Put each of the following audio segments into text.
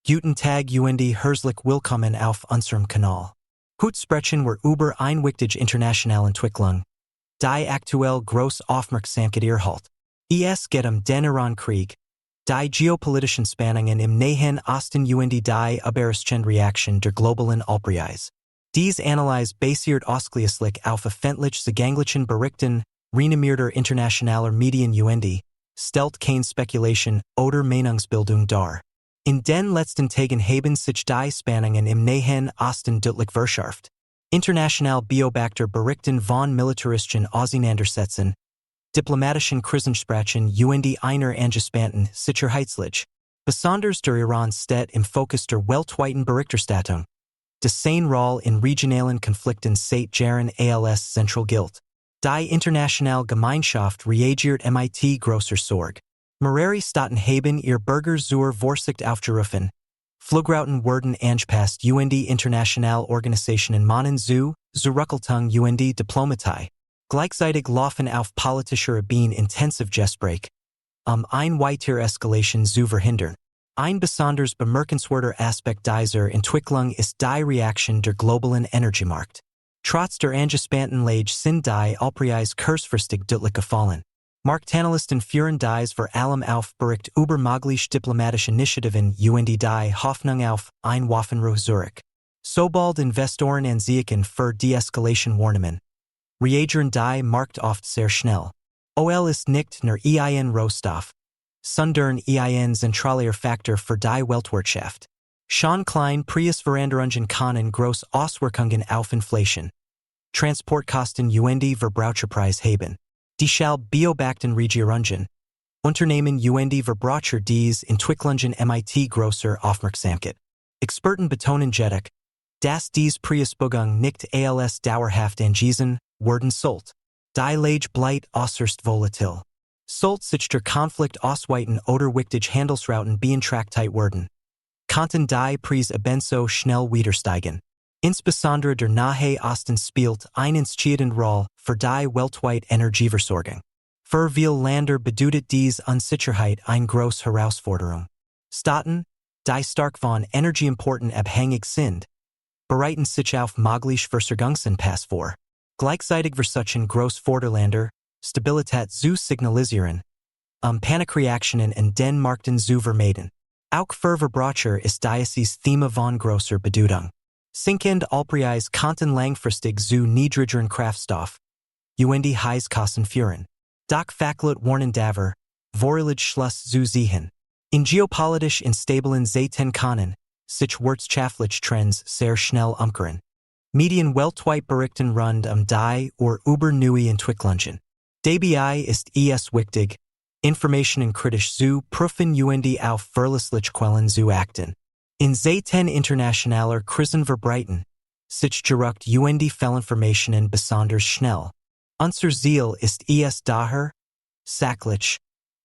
Guten Tag und herzlich willkommen auf unserem Kanal. Heute sprechen wir über ein wichtige internationale Entwicklung, die aktuell große Aufmerksamkeit erhält. Es geht den Iran-Krieg, die geopolitischen Spannungen im Nahen Osten und die überraschende Reaktion der globalen Ölpreise. Dies Analyse basiert ausschließlich auf öffentlich zugänglichen Berichten renommierter internationaler Medien und stellt keine Spekulation oder Meinungsbildung dar. In den letzten Tagen haben sich die Spannungen im Nahen Osten deutlich verschärft. International Beobachter berichten von militaristischen Auseinandersetzungen, diplomatischen Krisensprachen und einer angespannten Sicherheitslage. Besonders der Iran steht im Fokus der weltweiten Berichterstattung. Die seine Rolle in regionalen Konflikten seit Jahren als zentral gilt. Die internationale Gemeinschaft reagiert mit großer Sorge. Mehrere Staaten haben ihr Bürger zur Vorsicht aufgerufen. Flugrouten wurden angepasst und internationale Organisationen mahnen zur Zurückhaltung und Diplomatie. Gleichzeitig laufen auf politischer Ebene intensiv Gespräche, eine weitere Eskalation zu verhindern. Ein besonders bemerkenswerter Aspekt dieser Entwicklung ist die Reaktion der globalen Energiemärkte. Trotz der angespannten Lage sind die Ölpreise kurzfristig deutlich gefallen. Marktanalysten führen dies vor allem auf Bericht über mögliche diplomatische Initiativen und die Hoffnung auf ein Waffenruhe zurück. Sobald Investoren ansehen für Deeskalation warnen, reagieren die Markt oft sehr schnell. OL ist nicht nur ein Rohstoff, sondern ein zentraler Faktor für die Weltwirtschaft. Schon kleine Preisveränderungen können große Auswirkungen auf Inflation, Transportkosten und Verbraucherpreis haben. Deshalb beobachten Regierungen, Unternehmen und Verbraucher dies Entwicklungen mit großer Aufmerksamkeit. Experten betonen jedoch, dass dies Preisbeugung nicht als dauerhaft angewiesen werden sollte. Die Lage bleibt äußerst volatil. Sollte sich der Konflikt ausweiten oder wichtige Handelsrouten beeinträchtigt werden, könnten die Preise ebenso schnell wieder steigen. Insbesondere der Nahe Osten spielt eine entscheidende Rolle für die weltweite Energieversorgung. Für viele Länder bedeutet dies Unsicherheit eine große Herausforderung. Staaten, die stark von Energieimporten abhängig sind, bereiten sich auf mögliche Versorgungsengpässe vor. Gleichzeitig versuchen Großvorderländer, Stabilität zu signalisieren, Panikreaktionen in den Märkten zu vermeiden. Auch für Verbraucher ist dieses Thema von großer Bedeutung. Sinkende Ölpreise könnten langfristig zu niedrigeren Kraftstoff- und Heizkosten führen. Doch Fachleute warnen davor, vorherige Schluss zu ziehen. In geopolitisch instablen Zeiten können sich wirtschaftliche Trends sehr schnell umkehren. Medien weltweit berichten rund die oder über neue Entwicklungen. Dabei ist es wichtig, Informationen kritisch zu prüfen und auf verlässliche Quellen zu achten. In Zeiten internationaler Krisen verbreiten sich direkt und Fehlinformationen besonders schnell. Unser Ziel ist es daher, sachlich,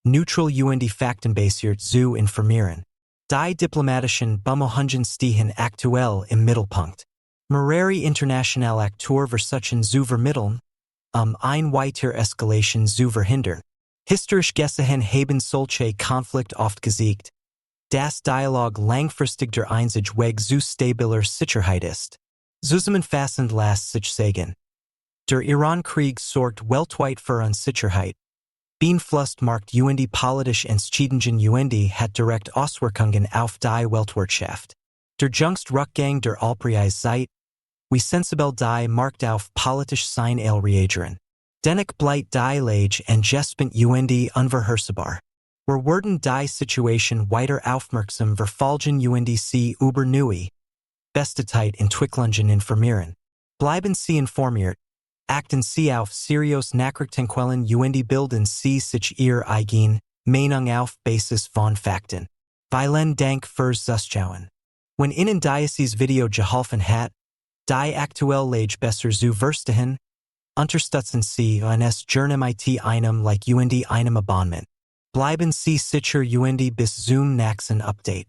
neutral und faktenbasiert zu informieren. Die diplomatischen Bemühungen stehen aktuell im Mittelpunkt. Mehrere internationale Akteure versuchen zu vermitteln, eine weitere Eskalation zu verhindern. Historisch gesehen haben solche Konflikte oft gesiegt. Das Dialog langfristig der einzige Weg zu stabiler Sicherheit ist. Zusammenfassend lässt sich sagen, der Iran-Krieg sorgt weltweit für Unsicherheit, beeinflusst Markt und politische Entscheidungen und hat direkt Auswirkungen auf die Weltwirtschaft. Der jüngste Rückgang der Ölpreise seit, wie sensibel die Markt auf politisch sein reagieren. Dennoch bleibt die Lage angespannt und unvorhersehbar. Wir werden die Situation weiter aufmerksam verfolgen und sie über neue, beste Entwicklungen informieren. Bleiben Sie informiert, achten Sie auf seriöse Nachrichtenquellen und bilden Sie sich Ihre eigene Meinung auf Basis von Fakten. Vielen Dank fürs Zuschauen. Wenn Ihnen dieses Video geholfen hat, die aktuelle Lage besser zu verstehen, unterstützen Sie uns gerne mit einem Like und einem Abonnement. Bleiben Sie sicher und bis zum nächsten Update.